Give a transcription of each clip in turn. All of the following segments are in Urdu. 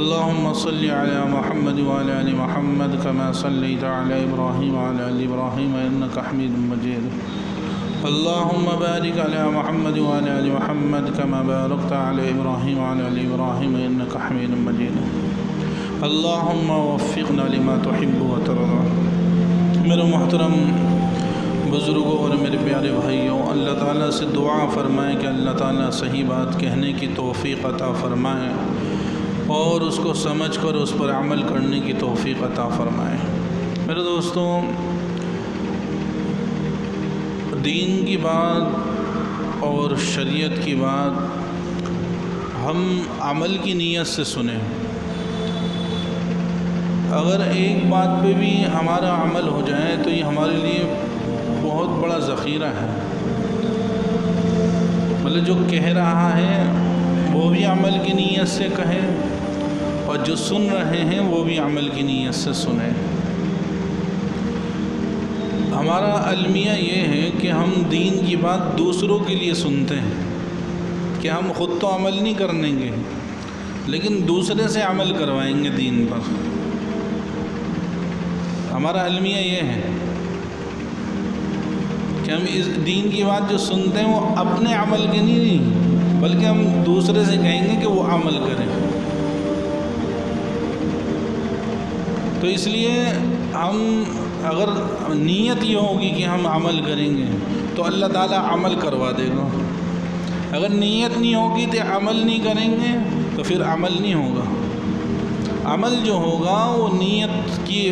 اللهم صل على محمد وعلى آل محمد كما صليت على إبراهيم وعلى آل إبراهيم إنك حميد مجيد. اللهم بارك على محمد وعلى آل محمد كما باركت على إبراهيم وعلى آل إبراهيم إنك حميد مجيد. اللهم وفقنا لما تحب وترضى. میرے محترم بزرگوں اور میرے پیارے بھائیوں، اللہ تعالیٰ سے دعا فرمائیں کہ اللہ تعالیٰ صحیح بات کہنے کی توفیق عطا فرمائے اور اس کو سمجھ کر اس پر عمل کرنے کی توفیق عطا فرمائے. میرے دوستوں، دین کی بات اور شریعت کی بات ہم عمل کی نیت سے سنیں. اگر ایک بات پہ بھی ہمارا عمل ہو جائے تو یہ ہمارے لیے بہت بڑا ذخیرہ ہے. مطلب جو کہہ رہا ہے وہ بھی عمل کی نیت سے کہے اور جو سن رہے ہیں وہ بھی عمل کی نیت سے سنیں. ہمارا المیہ یہ ہے کہ ہم دین کی بات دوسروں کے لیے سنتے ہیں کہ ہم خود تو عمل نہیں کریں گے لیکن دوسرے سے عمل کروائیں گے دین پر. ہمارا المیہ یہ ہے کہ ہم اس دین کی بات جو سنتے ہیں وہ اپنے عمل کے نہیں بلکہ ہم دوسرے سے کہیں گے کہ وہ عمل کریں. تو اس لیے ہم اگر نیت یہ ہوگی کہ ہم عمل کریں گے تو اللہ تعالیٰ عمل کروا دے گا. اگر نیت نہیں ہوگی تو عمل نہیں کریں گے تو پھر عمل نہیں ہوگا. عمل جو ہوگا وہ نیت کے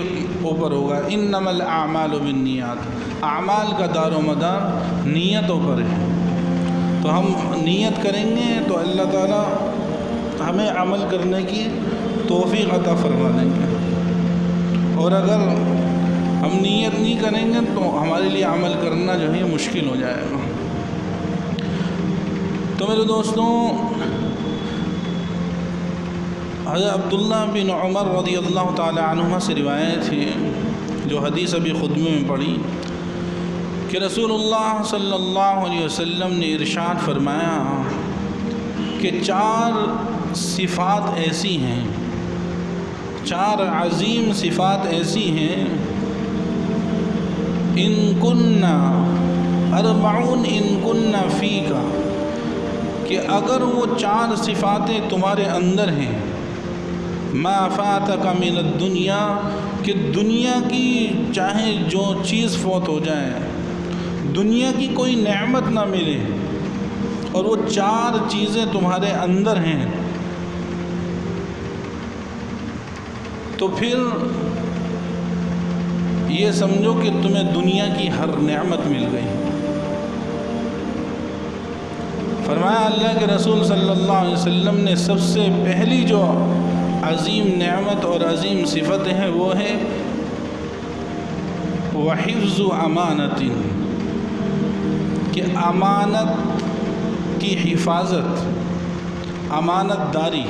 اوپر ہوگا. انما الاعمال بالنیات، اعمال کا دار و مدار نیتوں پر ہے. تو ہم نیت کریں گے تو اللہ تعالیٰ ہمیں عمل کرنے کی توفیق عطا فرما دیں گے. اور اگر ہم نیت نہیں کریں گے تو ہمارے لیے عمل کرنا جو ہے مشکل ہو جائے گا. تو میرے دوستوں، حضرت عبداللہ بن عمر رضی اللہ تعالی عنہما سے روایت ہے جو حدیث ابھی خطبے میں پڑھی کہ رسول اللہ صلی اللہ علیہ وسلم نے ارشاد فرمایا کہ 4 صفات ایسی ہیں، 4 عظیم صفات ایسی ہیں، ان کننا 40 ان کننا فیک، کہ اگر وہ 4 صفاتیں تمہارے اندر ہیں، ما فاتک من الدنیا، کہ دنیا کی چاہے جو چیز فوت ہو جائے، دنیا کی کوئی نعمت نہ ملے، اور وہ 4 چیزیں تمہارے اندر ہیں، تو پھر یہ سمجھو کہ تمہیں دنیا کی ہر نعمت مل گئی. فرمایا اللہ کے رسول صلی اللہ علیہ وسلم نے سب سے پہلی جو عظیم نعمت اور عظیم صفت ہے وہ ہے وحفظ امانت، کہ امانت کی حفاظت، امانت داری.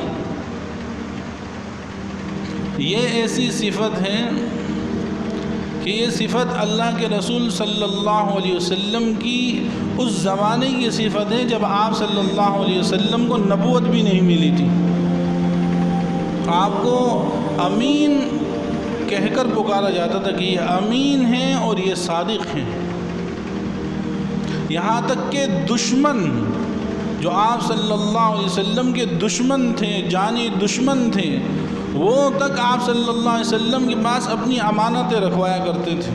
یہ ایسی صفت ہے کہ یہ صفت اللہ کے رسول صلی اللہ علیہ وسلم کی اس زمانے کی صفت ہے جب آپ صلی اللہ علیہ وسلم کو نبوت بھی نہیں ملی تھی. آپ کو امین کہہ کر پکارا جاتا تھا کہ یہ امین ہیں اور یہ صادق ہیں. یہاں تک کہ دشمن جو آپ صلی اللہ علیہ وسلم کے دشمن تھے، جانی دشمن تھے، وہ تک آپ صلی اللہ علیہ وسلم کے پاس اپنی امانتیں رکھوایا کرتے تھے.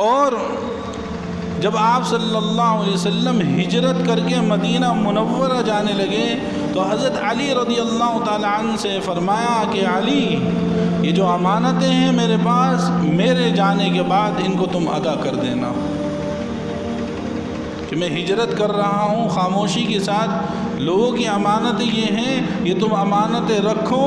اور جب آپ صلی اللہ علیہ وسلم ہجرت کر کے مدینہ منورہ جانے لگے تو حضرت علی رضی اللہ تعالی عنہ سے فرمایا کہ علی، یہ جو امانتیں ہیں میرے پاس، میرے جانے کے بعد ان کو تم ادا کر دینا. کہ میں ہجرت کر رہا ہوں خاموشی کے ساتھ، لوگوں کی امانتیں یہ ہیں، یہ تم امانتیں رکھو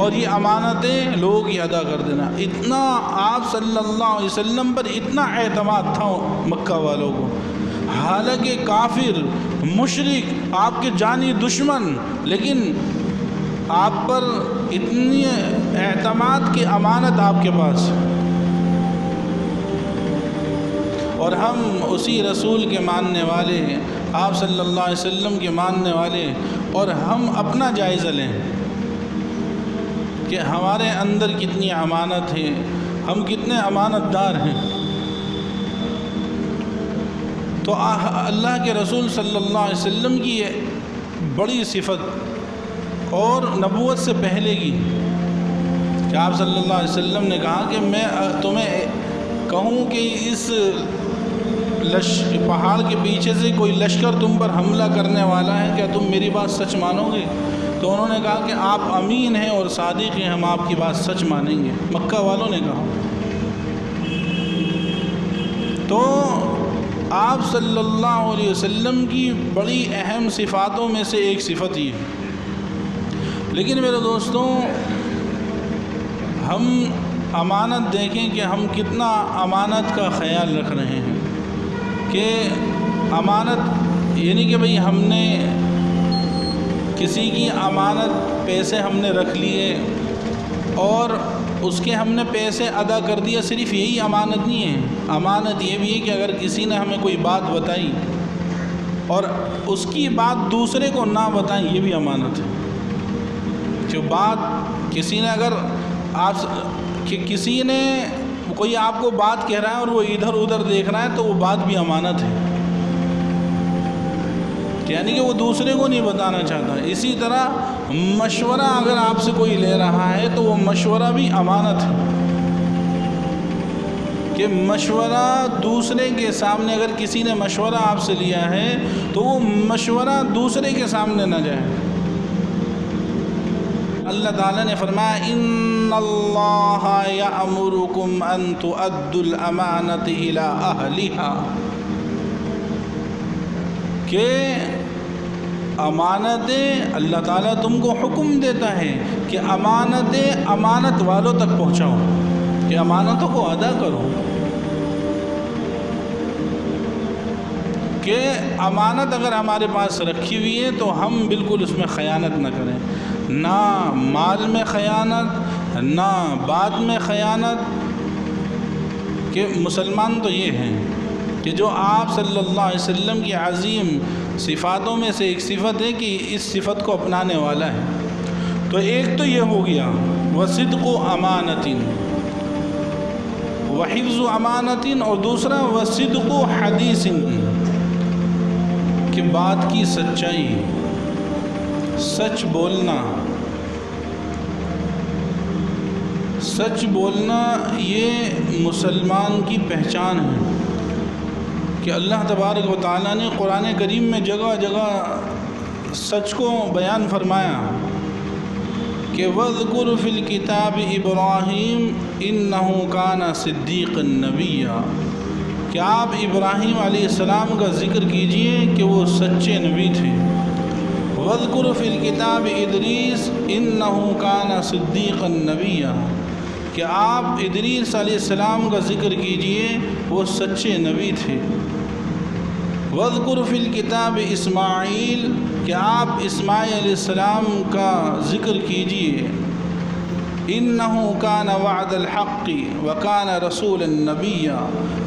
اور یہ امانتیں لوگوں کی ادا کر دینا. اتنا آپ صلی اللہ علیہ وسلم پر اتنا اعتماد تھا مکہ والوں کو، حالانکہ کافر مشرک آپ کے جانی دشمن، لیکن آپ پر اتنی اعتماد کی امانت آپ کے پاس. اور ہم اسی رسول کے ماننے والے، آپ صلی اللہ علیہ وسلم کے ماننے والے، اور ہم اپنا جائزہ لیں کہ ہمارے اندر کتنی امانت ہے، ہم کتنے امانت دار ہیں۔ تو اللہ کے رسول صلی اللہ علیہ وسلم کی یہ بڑی صفت اور نبوت سے پہلے کی کہ آپ صلی اللہ علیہ وسلم نے کہا کہ میں تمہیں کہوں کہ اس پہاڑ کے پیچھے سے کوئی لشکر تم پر حملہ کرنے والا ہے، کیا تم میری بات سچ مانو گے؟ تو انہوں نے کہا کہ آپ امین ہیں اور صادق ہیں، ہم آپ کی بات سچ مانیں گے، مکہ والوں نے کہا۔ تو آپ صلی اللہ علیہ وسلم کی بڑی اہم صفاتوں میں سے ایک صفت یہ ہے۔ لیکن میرے دوستوں، ہم امانت دیکھیں کہ ہم کتنا امانت کا خیال رکھ رہے ہیں کہ امانت یعنی کہ بھئی ہم نے کسی کی امانت پیسے ہم نے رکھ لیے اور اس کے ہم نے پیسے ادا کر دیا، صرف یہی امانت نہیں ہے۔ امانت یہ بھی ہے کہ اگر کسی نے ہمیں کوئی بات بتائی اور اس کی بات دوسرے کو نہ بتائیں، یہ بھی امانت ہے۔ جو بات کسی نے اگر کسی نے کوئی آپ کو بات کہہ رہا ہے اور وہ ادھر ادھر دیکھ رہا ہے تو وہ بات بھی امانت ہے، یعنی کہ وہ دوسرے کو نہیں بتانا چاہتا۔ اسی طرح مشورہ اگر آپ سے کوئی لے رہا ہے تو وہ مشورہ بھی امانت ہے کہ مشورہ دوسرے کے سامنے، اگر کسی نے مشورہ آپ سے لیا ہے تو وہ مشورہ دوسرے کے سامنے نہ جائے۔ اللہ تعالیٰ نے فرمایا ان اللہ یأمرکم ان تؤدوا الامانۃ الی اہلها، کہ امانتیں اللہ تعالیٰ تم کو حکم دیتا ہے کہ امانتیں امانت والوں تک پہنچاؤ، کہ امانتوں کو ادا کرو، کہ امانت اگر ہمارے پاس رکھی ہوئی ہے تو ہم بالکل اس میں خیانت نہ کریں، نہ مال میں خیانت، نہ بات میں خیانت۔ کہ مسلمان تو یہ ہیں کہ جو آپ صلی اللہ علیہ وسلم کی عظیم صفاتوں میں سے ایک صفت ہے کہ اس صفت کو اپنانے والا ہے۔ تو ایک تو یہ ہو گیا وصدق امانت وحفظ امانت، اور دوسرا وصدق حدیث، کہ بات کی سچائی، سچ بولنا۔ سچ بولنا یہ مسلمان کی پہچان ہے کہ اللہ تبارک و تعالیٰ نے قرآن کریم میں جگہ جگہ سچ کو بیان فرمایا کہ وَاذْكُرْ فِي الْكِتَابِ إِبْرَاهِيمَ إِنَّهُ كَانَ صِدِّيقًا نَبِيًّا، کہ آپ ابراہیم علیہ السلام کا ذکر کیجئے کہ وہ سچے نبی تھے۔ وَاذْكُرْ فِي الْكِتَابِ إِدْرِيسَ إِنَّهُ كَانَ صِدِّيقًا نَبِيًّا، کہ آپ ادریس علیہ السلام کا ذکر کیجئے وہ سچے نبی تھے۔ وَاذْكُرْ فِي الْكِتَابِ اسماعیل، کہ آپ اسماعیل علیہ السلام کا ذکر کیجئے۔ إِنَّهُ كَانَ وَعْدَ الْحَقِّ وَكَانَ رَسُولًا نَبِيًّا،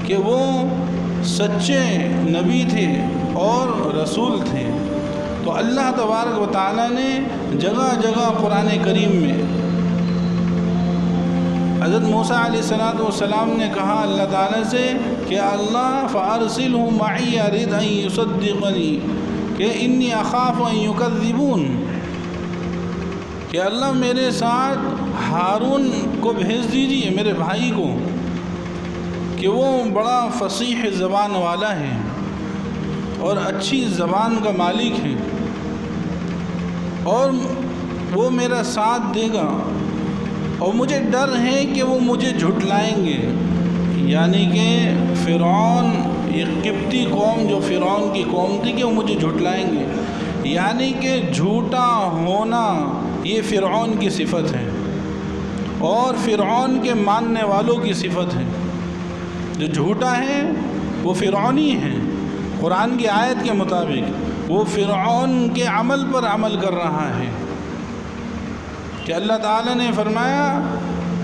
کہ وہ سچے نبی تھے اور رسول تھے۔ تو اللہ تبارک و تعالیٰ نے جگہ جگہ قرآن کریم میں حضرت موسیٰ علیہ السلام نے کہا اللہ تعالیٰ سے کہ اللہ فَأَرْسِلْهُ مَعِيَّ رِدْ أَن يُصَدِّقَنِي کہ انی اخاف ان یکذبون، کہ اللہ میرے ساتھ ہارون کو بھیج دیجیے، میرے بھائی کو، کہ وہ بڑا فصیح زبان والا ہے اور اچھی زبان کا مالک ہے، اور وہ میرا ساتھ دے گا، اور مجھے ڈر ہے کہ وہ مجھے جھٹلائیں گے۔ یعنی کہ فرعون، یہ قبطی قوم جو فرعون کی قوم تھی، کہ وہ مجھے جھٹلائیں گے، یعنی کہ جھوٹا ہونا یہ فرعون کی صفت ہے اور فرعون کے ماننے والوں کی صفت ہے۔ جو جھوٹا ہے وہ فرعونی ہے، قرآن کی آیت کے مطابق وہ فرعون کے عمل پر عمل کر رہا ہے، کہ اللہ تعالیٰ نے فرمایا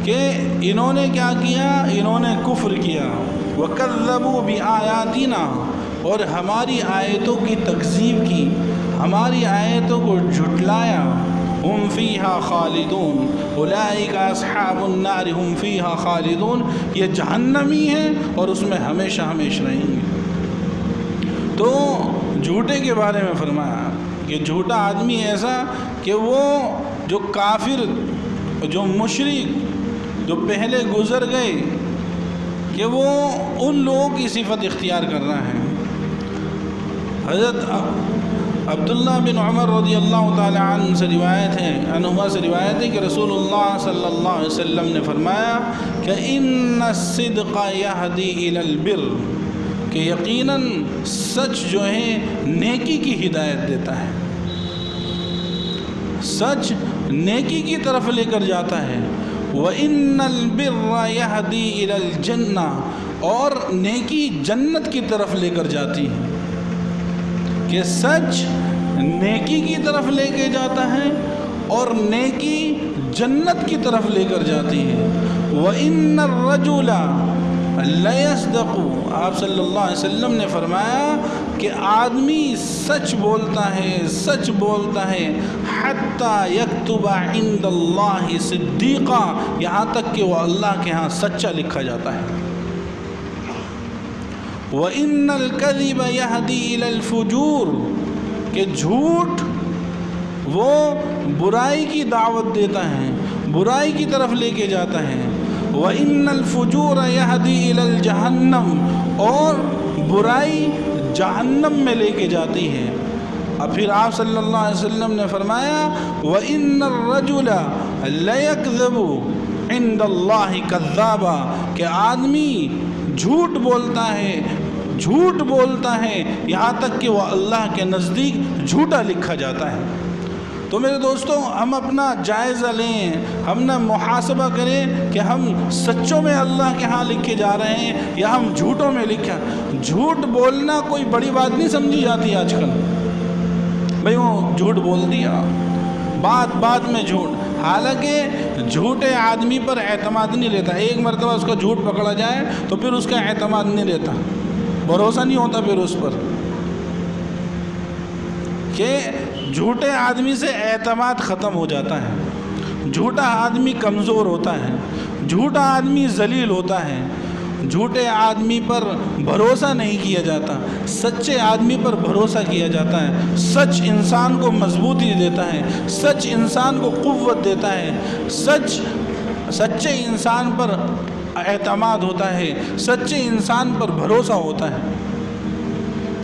کہ انہوں نے کیا کیا، انہوں نے کفر کیا، وَكَذَّبُوا بِآيَاتِنَا، اور ہماری آیتوں کی تکذیب کی، ہماری آیتوں کو جھٹلایا، ہم فیہا خالدون اولئک اصحاب النار ہم فیہا خالدون، یہ جہنمی ہیں اور اس میں ہمیشہ ہمیشہ رہیں گے۔ تو جھوٹے کے بارے میں فرمایا کہ جھوٹا آدمی ایسا کہ وہ جو کافر، جو مشرک جو پہلے گزر گئے، کہ وہ ان لوگوں کی صفت اختیار کر رہا ہے۔ حضرت عبداللہ بن عمر رضی اللہ تعالی عنہ سے روایت ہے کہ رسول اللہ صلی اللہ علیہ وسلم نے فرمایا کہ ان الصدق یہدی الی البر، کہ یقیناً سچ جو ہے نیکی کی ہدایت دیتا ہے، سچ نیکی کی طرف لے کر جاتا ہے۔ وَإِنَّ الْبِرَّ يَهْدِي إِلَى الْجَنَّةِ، اور نیکی جنت کی طرف لے کر جاتی ہے، کہ سچ نیکی کی طرف لے کے جاتا ہے اور نیکی جنت کی طرف لے کر جاتی ہے۔ وَإِنَّ الرَّجُلَ لَيَصْدَقُ، آپ صلی اللہ علیہ وسلم نے فرمایا کہ آدمی سچ بولتا ہے، سچ بولتا ہے، حَتَّى يَكْتُبَ عِنْدَ اللَّهِ صِدِّيقًا، یہاں تک کہ وہ اللہ کے ہاں سچا لکھا جاتا ہے۔ وَإِنَّ الْكَذِبَ يَهْدِي إِلَى الْفُجُورِ، کہ جھوٹ وہ برائی کی دعوت دیتا ہے، برائی کی طرف لے کے جاتا ہے۔ وَإِنَّ الْفُجُورَ يَهْدِي إِلَى الْجَهَنَّمِ، اور برائی جہنم میں لے کے جاتی ہے۔ اب پھر آپ صلی اللہ علیہ وسلم نے فرمایا وَإِنَّ الرَّجُلَ لَيَكْذِبُ عِنْدَ اللَّهِ كَذَّابًا، کہ آدمی جھوٹ بولتا ہے، جھوٹ بولتا ہے، یہاں تک کہ وہ اللہ کے نزدیک جھوٹا لکھا جاتا ہے۔ تو میرے دوستوں، ہم اپنا جائزہ لیں، ہم نہ محاسبہ کریں کہ ہم سچوں میں اللہ کے ہاں لکھے جا رہے ہیں یا ہم جھوٹوں میں لکھا۔ جھوٹ بولنا کوئی بڑی بات نہیں سمجھی جاتی آج کل، بھئی وہ جھوٹ بول دیا، بات بات میں جھوٹ، حالانکہ جھوٹے آدمی پر اعتماد نہیں رہتا۔ ایک مرتبہ اس کا جھوٹ پکڑا جائے تو پھر اس کا اعتماد نہیں رہتا، بھروسہ نہیں ہوتا پھر اس پر، کہ جھوٹے آدمی سے اعتماد ختم ہو جاتا ہے، جھوٹا آدمی کمزور ہوتا ہے، جھوٹا آدمی ذلیل ہوتا ہے، جھوٹے آدمی پر بھروسہ نہیں کیا جاتا، سچے آدمی پر بھروسہ کیا جاتا ہے۔ سچ انسان کو مضبوطی دیتا ہے، سچ انسان کو قوت دیتا ہے، سچے انسان پر اعتماد ہوتا ہے، سچے انسان پر بھروسہ ہوتا ہے۔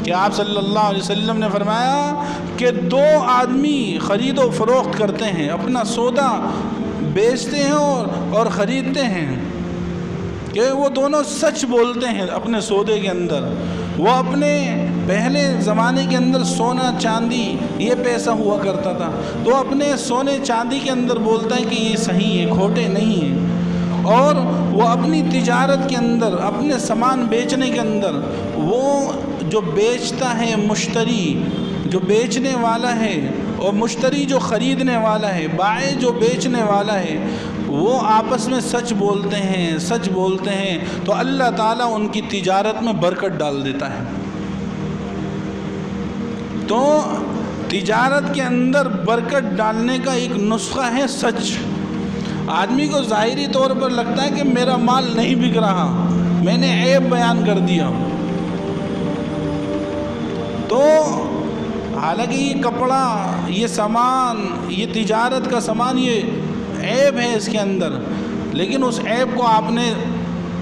کہ آپ صلی اللہ علیہ وسلم نے فرمایا کہ دو آدمی خرید و فروخت کرتے ہیں، اپنا سودا بیچتے ہیں اور خریدتے ہیں، کہ وہ دونوں سچ بولتے ہیں اپنے سودے کے اندر۔ وہ اپنے پہلے زمانے کے اندر سونا چاندی یہ پیسہ ہوا کرتا تھا، تو اپنے سونے چاندی کے اندر بولتا ہے کہ یہ صحیح ہے، کھوٹے نہیں ہیں، اور وہ اپنی تجارت کے اندر، اپنے سامان بیچنے کے اندر، وہ جو بیچتا ہے مشتری، جو بیچنے والا ہے، اور مشتری جو خریدنے والا ہے، بائع جو بیچنے والا ہے، وہ آپس میں سچ بولتے ہیں، سچ بولتے ہیں، تو اللہ تعالیٰ ان کی تجارت میں برکت ڈال دیتا ہے۔ تو تجارت کے اندر برکت ڈالنے کا ایک نسخہ ہے سچ۔ آدمی کو ظاہری طور پر لگتا ہے کہ میرا مال نہیں بک رہا، میں نے عیب بیان کر دیا، تو حالانکہ یہ کپڑا، یہ سامان، یہ تجارت کا سامان، یہ عیب ہے اس کے اندر، لیکن اس عیب کو آپ نے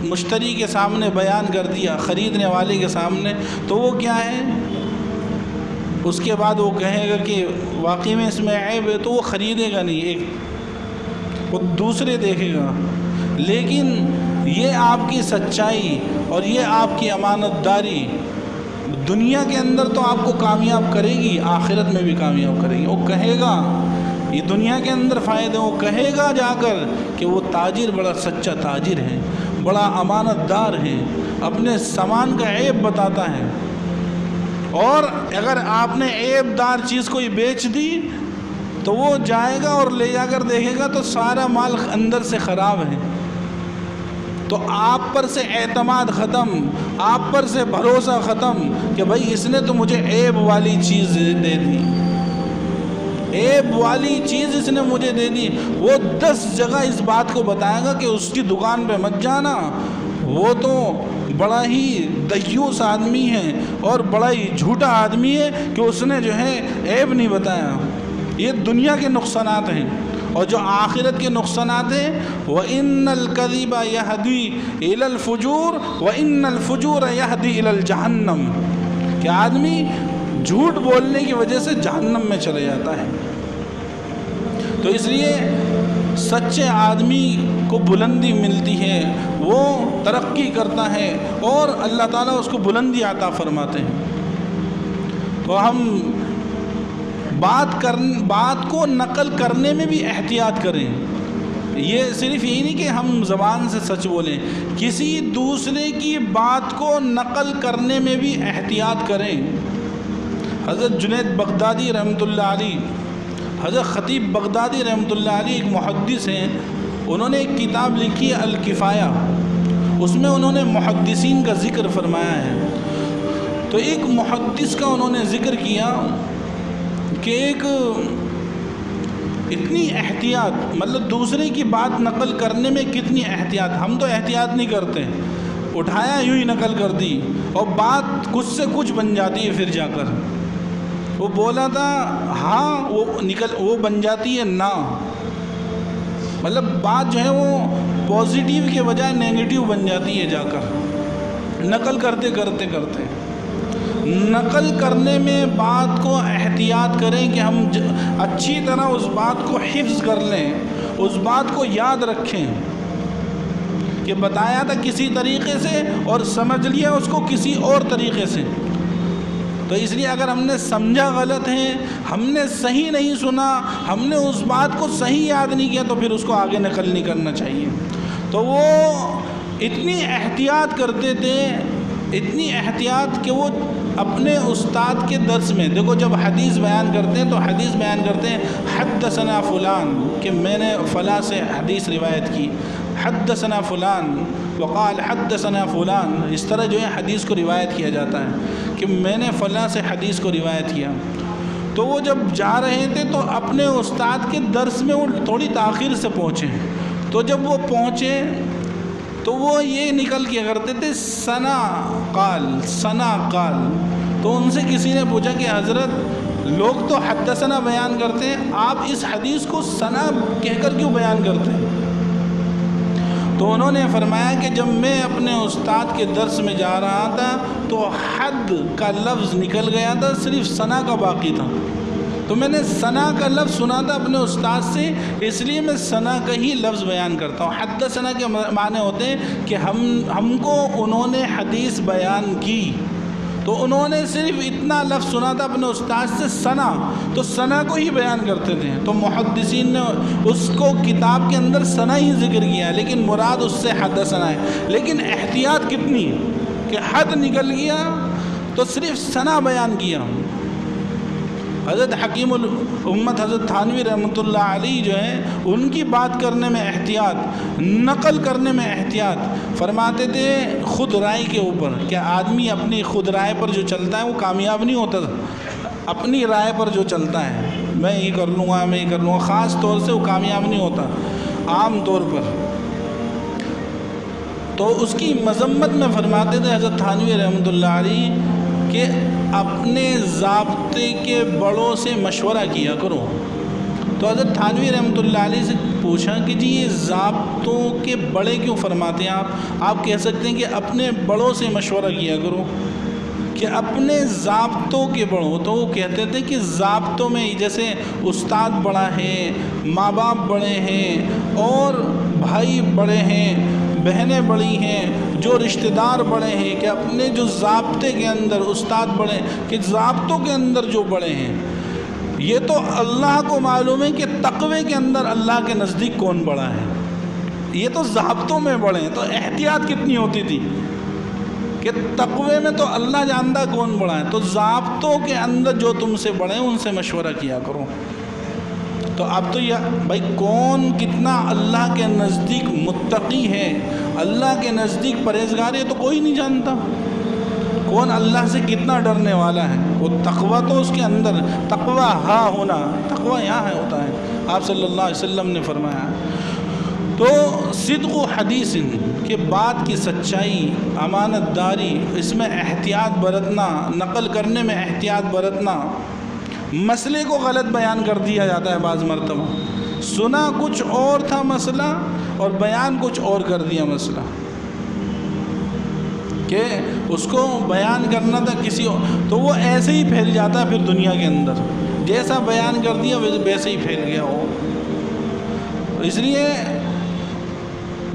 مشتری کے سامنے بیان کر دیا، خریدنے والے کے سامنے، تو وہ کیا ہے، اس کے بعد وہ کہے گا کہ واقعی میں اس میں عیب ہے، تو وہ خریدے گا نہیں، وہ دوسرے دیکھے گا۔ لیکن یہ آپ کی سچائی اور یہ آپ کی امانت داری دنیا کے اندر تو آپ کو کامیاب کرے گی، آخرت میں بھی کامیاب کرے گی۔ وہ کہے گا، یہ دنیا کے اندر فائدہ، وہ کہے گا جا کر کہ وہ تاجر بڑا سچا تاجر ہے، بڑا امانت دار ہے، اپنے سامان کا عیب بتاتا ہے۔ اور اگر آپ نے عیب دار چیز کوئی بیچ دی تو وہ جائے گا اور لے جا کر دیکھے گا تو سارا مال اندر سے خراب ہے، تو آپ پر سے اعتماد ختم، آپ پر سے بھروسہ ختم کہ بھائی اس نے تو مجھے عیب والی چیز دے دی، عیب والی چیز اس نے مجھے دے دی۔ وہ 10 جگہ اس بات کو بتائے گا کہ اس کی دکان پہ مت جانا، وہ تو بڑا ہی دیوس آدمی ہے اور بڑا ہی جھوٹا آدمی ہے کہ اس نے جو ہے عیب نہیں بتایا۔ یہ دنیا کے نقصانات ہیں، اور جو آخرت کے نقصانات ہیں وَإِنَّ الْكَذِبَ يَهْدِي إِلَى الْفُجُورِ وَإِنَّ الْفُجُورَ يَهْدِي إِلَى الْجَهَنَّمِ، کہ آدمی جھوٹ بولنے کی وجہ سے جہنم میں چلے جاتا ہے۔ تو اس لیے سچے آدمی کو بلندی ملتی ہے، وہ ترقی کرتا ہے اور اللہ تعالیٰ اس کو بلندی عطا فرماتے ہیں۔ تو ہم بات کو نقل کرنے میں بھی احتیاط کریں۔ یہ صرف یہی نہیں کہ ہم زبان سے سچ بولیں، کسی دوسرے کی بات کو نقل کرنے میں بھی احتیاط کریں۔ حضرت جنید بغدادی رحمۃ اللہ علیہ، حضرت خطیب بغدادی رحمۃ اللہ علیہ ایک محدث ہیں، انہوں نے ایک کتاب لکھی ہے الکفایہ، اس میں انہوں نے محدثین کا ذکر فرمایا ہے۔ تو ایک محدث کا انہوں نے ذکر کیا کہ ایک اتنی احتیاط، مطلب دوسرے کی بات نقل کرنے میں کتنی احتیاط۔ ہم تو احتیاط نہیں کرتے، اٹھایا یوں ہی نقل کر دی اور بات کچھ سے کچھ بن جاتی ہے، پھر جا کر وہ بولا تھا ہاں وہ بن جاتی ہے نا، مطلب بات جو ہے وہ پازیٹیو کے بجائے نیگیٹیو بن جاتی ہے جا کر نقل کرتے کرتے کرتے۔ نقل کرنے میں بات کو احتیاط کریں کہ ہم اچھی طرح اس بات کو حفظ کر لیں، اس بات کو یاد رکھیں کہ بتایا تھا کسی طریقے سے اور سمجھ لیا اس کو کسی اور طریقے سے۔ تو اس لیے اگر ہم نے سمجھا غلط ہے، ہم نے صحیح نہیں سنا، ہم نے اس بات کو صحیح یاد نہیں کیا، تو پھر اس کو آگے نقل نہیں کرنا چاہیے۔ تو وہ اتنی احتیاط کرتے تھے، اتنی احتیاط کہ وہ اپنے استاد کے درس میں، دیکھو جب حدیث بیان کرتے ہیں تو حدیث بیان کرتے ہیں حدثنا فلان، کہ میں نے فلاں سے حدیث روایت کی، حدثنا فلان وقال حدثنا فلان، اس طرح جو ہے حدیث کو روایت کیا جاتا ہے کہ میں نے فلاں سے حدیث کو روایت کیا۔ تو وہ جب جا رہے تھے تو اپنے استاد کے درس میں وہ تھوڑی تاخیر سے پہنچے، تو جب وہ پہنچے تو وہ یہ نکل کے کرتے تھے ثنا قال۔ تو ان سے کسی نے پوچھا کہ حضرت لوگ تو حدثنا بیان کرتے ہیں، آپ اس حدیث کو ثنا کہہ کر کیوں بیان کرتے ہیں؟ تو انہوں نے فرمایا کہ جب میں اپنے استاد کے درس میں جا رہا تھا تو حد کا لفظ نکل گیا تھا، صرف ثنا کا باقی تھا، تو میں نے ثنا کا لفظ سنا تھا اپنے استاد سے، اس لیے میں ثنا کا ہی لفظ بیان کرتا ہوں۔ حدثنا کے معنی ہوتے ہیں کہ ہم کو انہوں نے حدیث بیان کی، تو انہوں نے صرف اتنا لفظ سنا تھا اپنے استاد سے ثنا، تو ثنا کو ہی بیان کرتے تھے۔ تو محدثین نے اس کو کتاب کے اندر ثنا ہی ذکر کیا، لیکن مراد اس سے حدثنا ہے، لیکن احتیاط کتنی کہ حد نکل گیا تو صرف ثنا بیان کیا۔ حضرت حکیم الامت حضرت تھانوی رحمۃ اللہ علیہ جو ہیں، ان کی بات کرنے میں احتیاط، نقل کرنے میں احتیاط، فرماتے تھے خود رائے کے اوپر، کہ آدمی اپنی خود رائے پر جو چلتا ہے وہ کامیاب نہیں ہوتا، اپنی رائے پر جو چلتا ہے میں یہ کر لوں گا میں یہ کر لوں گا، خاص طور سے وہ کامیاب نہیں ہوتا عام طور پر۔ تو اس کی مذمت میں فرماتے تھے حضرت تھانوی رحمۃ اللہ علیہ کہ اپنے ضابطے کے بڑوں سے مشورہ کیا کرو۔ تو حضرت تھانوی رحمۃ اللہ علیہ سے پوچھا کہ جی یہ ضابطوں کے بڑے کیوں فرماتے ہیں آپ کہہ سکتے ہیں کہ اپنے بڑوں سے مشورہ کیا کرو، کہ اپنے ضابطوں کے بڑوں، تو وہ کہتے تھے کہ ضابطوں میں جیسے استاد بڑا ہے، ماں باپ بڑے ہیں، اور بھائی بڑے ہیں، بہنیں بڑی ہیں، جو رشتہ دار بڑے ہیں، کہ اپنے جو ضابطے کے اندر استاد بڑے، کہ ضابطوں کے اندر جو بڑے ہیں، یہ تو اللہ کو معلوم ہے کہ تقوی کے اندر اللہ کے نزدیک کون بڑا ہے، یہ تو ضابطوں میں بڑے ہیں۔ تو احتیاط کتنی ہوتی تھی کہ تقوی میں تو اللہ جانتا کون بڑا ہے، تو ضابطوں کے اندر جو تم سے بڑے ہیں ان سے مشورہ کیا کرو۔ تو اب تو یہ بھائی کون کتنا اللہ کے نزدیک متقی ہے اللہ کے نزدیک پرہیزگار ہے تو کوئی نہیں جانتا کون اللہ سے کتنا ڈرنے والا ہے. وہ تقوی تو اس کے اندر، تقوی ہاں ہونا، تقوی یہاں ہے ہوتا ہے. آپ صلی اللہ علیہ وسلم نے فرمایا. تو صدق و حدیث کہ بات کی سچائی، امانت داری، اس میں احتیاط برتنا، نقل کرنے میں احتیاط برتنا. مسئلے کو غلط بیان کر دیا جاتا ہے بعض مرتبہ، سنا کچھ اور تھا مسئلہ اور بیان کچھ اور کر دیا مسئلہ، کہ اس کو بیان کرنا تھا کسی اور، تو وہ ایسے ہی پھیل جاتا ہے پھر دنیا کے اندر، جیسا بیان کر دیا ویسے ہی پھیل گیا ہو. اس لیے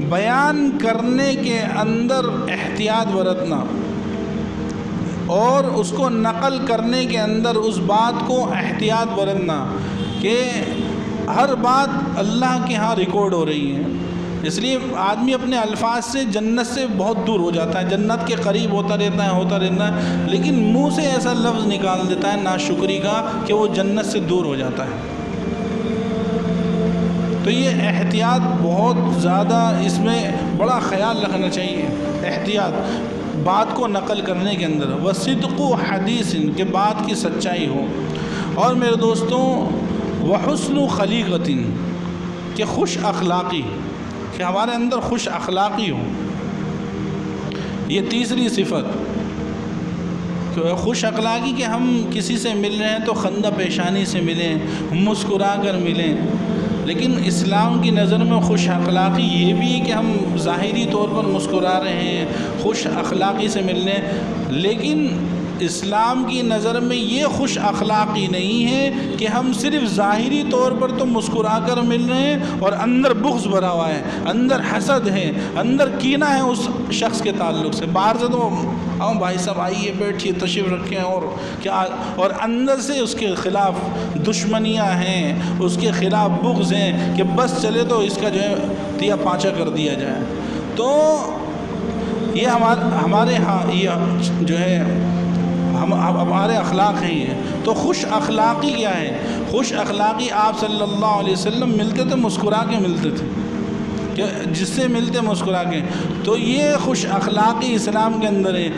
بیان کرنے کے اندر احتیاط برتنا اور اس کو نقل کرنے کے اندر اس بات کو احتیاط برتنا کہ ہر بات اللہ کے ہاں ریکارڈ ہو رہی ہے. اس لیے آدمی اپنے الفاظ سے جنت سے بہت دور ہو جاتا ہے، جنت کے قریب ہوتا رہتا ہے، لیکن منہ سے ایسا لفظ نکال دیتا ہے ناشکری کا کہ وہ جنت سے دور ہو جاتا ہے. تو یہ احتیاط بہت زیادہ، اس میں بڑا خیال رکھنا چاہیے. احتیاط بات کو نقل کرنے کے اندر، وصدق و حدیث کہ بات کی سچائی ہو. اور میرے دوستوں وحسن خلیقت کہ خوش اخلاقی، کہ ہمارے اندر خوش اخلاقی ہو. یہ تیسری صفت کہ خوش اخلاقی، کہ ہم کسی سے مل رہے ہیں تو خندہ پیشانی سے ملیں، مسکرا کر ملیں. لیکن اسلام کی نظر میں خوش اخلاقی یہ بھی ہے کہ ہم ظاہری طور پر مسکرا رہے ہیں، خوش اخلاقی سے مل رہے ہیں، لیکن اسلام کی نظر میں یہ خوش اخلاقی نہیں ہے کہ ہم صرف ظاہری طور پر تو مسکرا کر مل رہے ہیں اور اندر بغض بھرا ہوا ہے، اندر حسد ہے، اندر کینہ ہے اس شخص کے تعلق سے. باہر سے تو ہاں بھائی صاحب آئیے بیٹھیے تشریف رکھیں، اور کیا، اور اندر سے اس کے خلاف دشمنیاں ہیں، اس کے خلاف بغض ہیں کہ بس چلے تو اس کا جو ہے تیا پانچا کر دیا جائے. تو یہ ہمارے ہاں یہ جو ہے ہمارے اخلاق ہیں یہ. تو خوش اخلاقی کیا ہے؟ خوش اخلاقی آپ صلی اللہ علیہ وسلم ملتے تھے مسکرا کے ملتے تھے، کہ جس سے ملتے مسکرا کے. تو یہ خوش اخلاقی اسلام کے اندر ہے.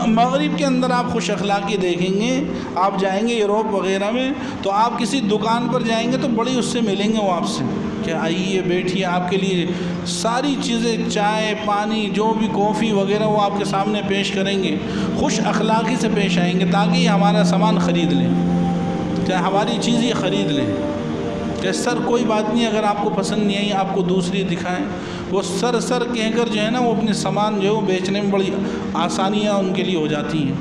مغرب کے اندر آپ خوش اخلاقی دیکھیں گے، آپ جائیں گے یوروپ وغیرہ میں تو آپ کسی دکان پر جائیں گے تو بڑی اس سے ملیں گے وہ آپ سے کہ آئیے بیٹھیے، آپ کے لیے ساری چیزیں، چائے پانی جو بھی کافی وغیرہ وہ آپ کے سامنے پیش کریں گے. خوش اخلاقی سے پیش آئیں گے تاکہ یہ ہمارا سامان خرید لیں، چاہے ہماری چیز یہ خرید لیں. کہ سر کوئی بات نہیں، اگر آپ کو پسند نہیں آئی آپ کو دوسری دکھائیں. وہ سر کہہ کر جو ہے نا وہ اپنے سامان جو ہے وہ بیچنے میں بڑی آسانیاں ان کے لیے ہو جاتی ہیں.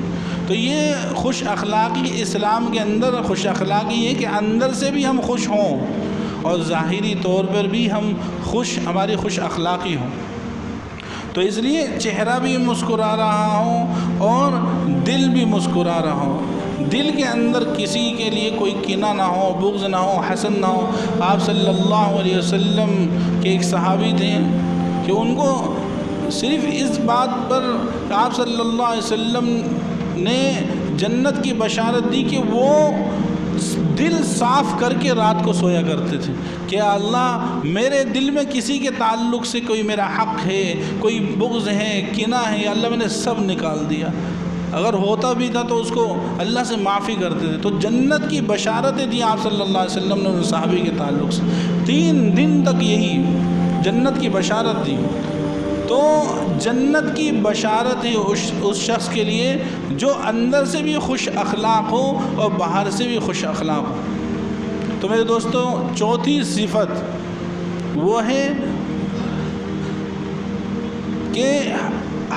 تو یہ خوش اخلاقی اسلام کے اندر خوش اخلاقی یہ کہ اندر سے بھی ہم خوش ہوں اور ظاہری طور پر بھی ہم ہماری خوش اخلاقی ہوں. تو اس لیے چہرہ بھی مسکرا رہا ہوں اور دل بھی مسکرا رہا ہوں. دل کے اندر کسی کے لیے کوئی کینہ نہ ہو، بغض نہ ہو، حسد نہ ہو. آپ صلی اللہ علیہ وسلم کے ایک صحابی تھے کہ ان کو صرف اس بات پر آپ صلی اللہ علیہ وسلم نے جنت کی بشارت دی کہ وہ دل صاف کر کے رات کو سویا کرتے تھے کہ اللہ میرے دل میں کسی کے تعلق سے کوئی میرا حق ہے، کوئی بغض ہے، کینہ ہے، یا اللہ میں نے سب نکال دیا. اگر ہوتا بھی تھا تو اس کو اللہ سے معافی کرتے تھے. تو جنت کی بشارتیں دی آپ صلی اللہ علیہ وسلم نے ان صحابی کے تعلق سے. 3 دن تک یہی جنت کی بشارت دی. تو جنت کی بشارت ہے اس شخص کے لیے جو اندر سے بھی خوش اخلاق ہو اور باہر سے بھی خوش اخلاق ہو. تو میرے دوستو چوتھی صفت وہ ہے کہ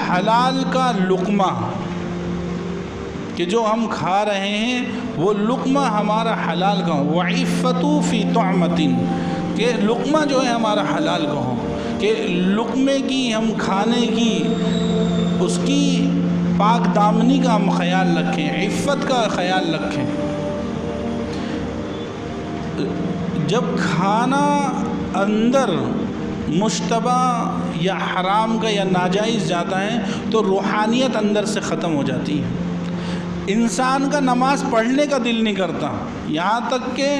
حلال کا لقمہ، کہ جو ہم کھا رہے ہیں وہ لقمہ ہمارا حلال کا ہو. وعفتُ فی طعمۃ، کہ لقمہ جو ہے ہمارا حلال کا ہو، کہ لقمے کی ہم کھانے کی اس کی پاک دامنی کا ہم خیال رکھیں، عفت کا خیال رکھیں. جب کھانا اندر مشتبہ یا حرام کا یا ناجائز جاتا ہے تو روحانیت اندر سے ختم ہو جاتی ہے. انسان کا نماز پڑھنے کا دل نہیں کرتا، یہاں تک کہ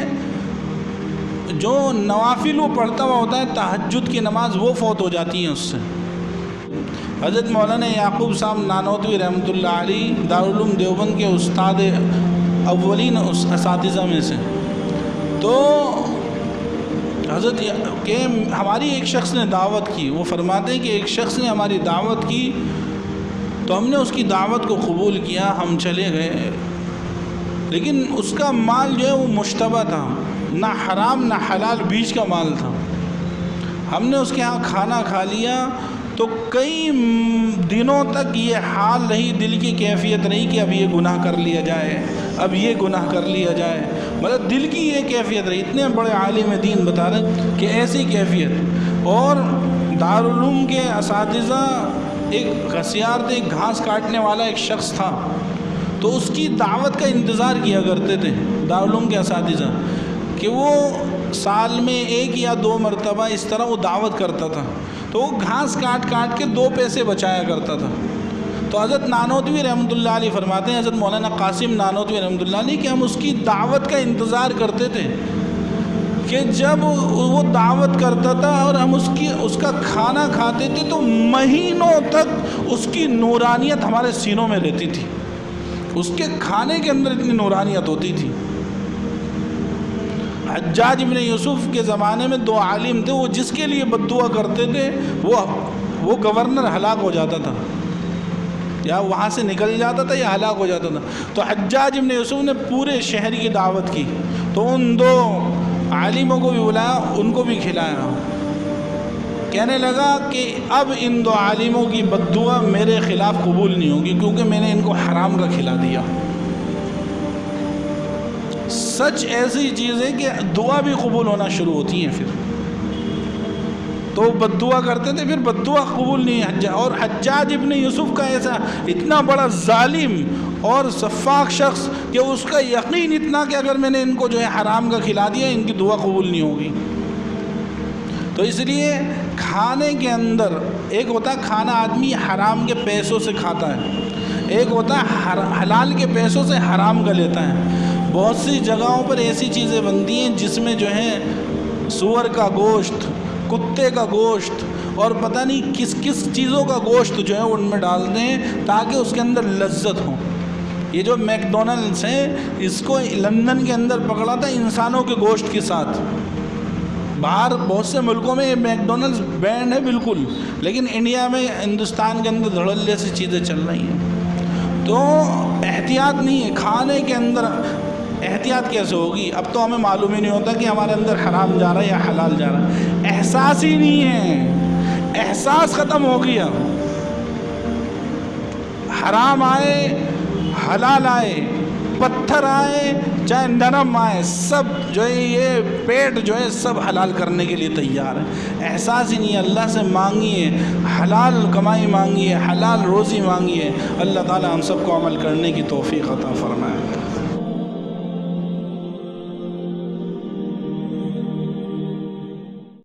جو نوافل وہ پڑھتا ہوا ہوتا ہے، تہجد کی نماز وہ فوت ہو جاتی ہے اس سے. حضرت مولانا یعقوب صاحب نانوتوی رحمۃ اللہ علیہ دارالعلوم دیوبند کے استاد اولین اساتذہ میں سے. تو حضرت کہ ہماری ایک شخص نے دعوت کی، وہ فرماتے ہیں کہ ایک شخص نے ہماری دعوت کی تو ہم نے اس کی دعوت کو قبول کیا، ہم چلے گئے، لیکن اس کا مال جو ہے وہ مشتبہ تھا، نہ حرام نہ حلال بیچ کا مال تھا. ہم نے اس کے ہاں کھانا کھا لیا تو کئی دنوں تک یہ حال رہی، دل کی کیفیت رہی کہ اب یہ گناہ کر لیا جائے، اب یہ گناہ کر لیا جائے، مطلب دل کی یہ کیفیت رہی. اتنے بڑے عالم دین بتا رہے کہ ایسی کیفیت. اور دارالعلوم کے اساتذہ ایک گھسیار تھے، ایک گھاس کاٹنے والا ایک شخص تھا، تو اس کی دعوت کا انتظار کیا کرتے تھے دارالعلوم کے اساتذہ کہ وہ سال میں 1 یا 2 مرتبہ اس طرح وہ دعوت کرتا تھا، تو وہ گھاس کاٹ کاٹ کے 2 پیسے بچایا کرتا تھا. تو حضرت نانوتوی رحمۃ اللہ علیہ فرماتے ہیں، حضرت مولانا قاسم نانوتوی رحمۃ اللہ علیہ، کہ ہم اس کی دعوت کا انتظار کرتے تھے کہ جب وہ دعوت کرتا تھا اور ہم اس کا کھانا کھاتے تھے تو مہینوں تک اس کی نورانیت ہمارے سینوں میں رہتی تھی، اس کے کھانے کے اندر اتنی نورانیت ہوتی تھی. حجاج ابن یوسف کے زمانے میں 2 عالم تھے، وہ جس کے لیے بد دعا کرتے تھے وہ گورنر ہلاک ہو جاتا تھا، یا وہاں سے نکل جاتا تھا یا ہلاک ہو جاتا تھا. تو حجاج ابن یوسف نے پورے شہر کی دعوت کی، تو ان 2 عالموں کو بھی بلایا، ان کو بھی کھلایا. کہنے لگا کہ اب ان 2 عالموں کی بد دعا میرے خلاف قبول نہیں ہوگی کیونکہ میں نے ان کو حرام کا کھلا دیا. سچ ایسی چیز ہے کہ دعا بھی قبول ہونا شروع ہوتی ہیں. پھر تو بد دعا کرتے تھے، پھر بد دعا قبول نہیں. اور حجاج ابن یوسف کا ایسا اتنا بڑا ظالم اور سفاک شخص کہ اس کا یقین اتنا کہ اگر میں نے ان کو جو ہے حرام کا کھلا دیا ان کی دعا قبول نہیں ہوگی. تو اس لیے کھانے کے اندر ایک ہوتا ہے کھانا آدمی حرام کے پیسوں سے کھاتا ہے، ایک ہوتا ہے حلال کے پیسوں سے حرام کا لیتا ہے. بہت سی جگہوں پر ایسی چیزیں بنتی ہیں جس میں جو ہے سور کا گوشت، کتے کا گوشت اور پتہ نہیں کس کس چیزوں کا گوشت جو ہے ان میں ڈالتے ہیں تاکہ اس کے اندر لذت ہو. یہ جو میک ڈونلڈس ہیں اس کو لندن کے اندر پکڑا تھا انسانوں کے گوشت کے ساتھ. باہر بہت سے ملکوں میں یہ میک ڈونلڈس بینڈ ہے بالکل، لیکن انڈیا میں ہندوستان کے اندر دھڑلے سی چیزیں چل رہی ہیں. تو احتیاط نہیں ہے کھانے کے اندر. احتیاط کیسے ہوگی؟ اب تو ہمیں معلوم ہی نہیں ہوتا کہ ہمارے اندر حرام جا رہا ہے یا حلال جا رہا ہے. احساس ہی نہیں ہے، احساس ختم ہو گیا. حرام آئے حلال آئے، پتھر آئے چاہے نرم آئے، سب جو ہے یہ پیٹ جو ہے سب حلال کرنے کے لیے تیار ہے. احساس ہی نہیں ہے. اللہ سے مانگیے، حلال کمائی مانگیے، حلال روزی مانگیے. اللہ تعالی ہم سب کو عمل کرنے کی توفیق عطا فرمائے.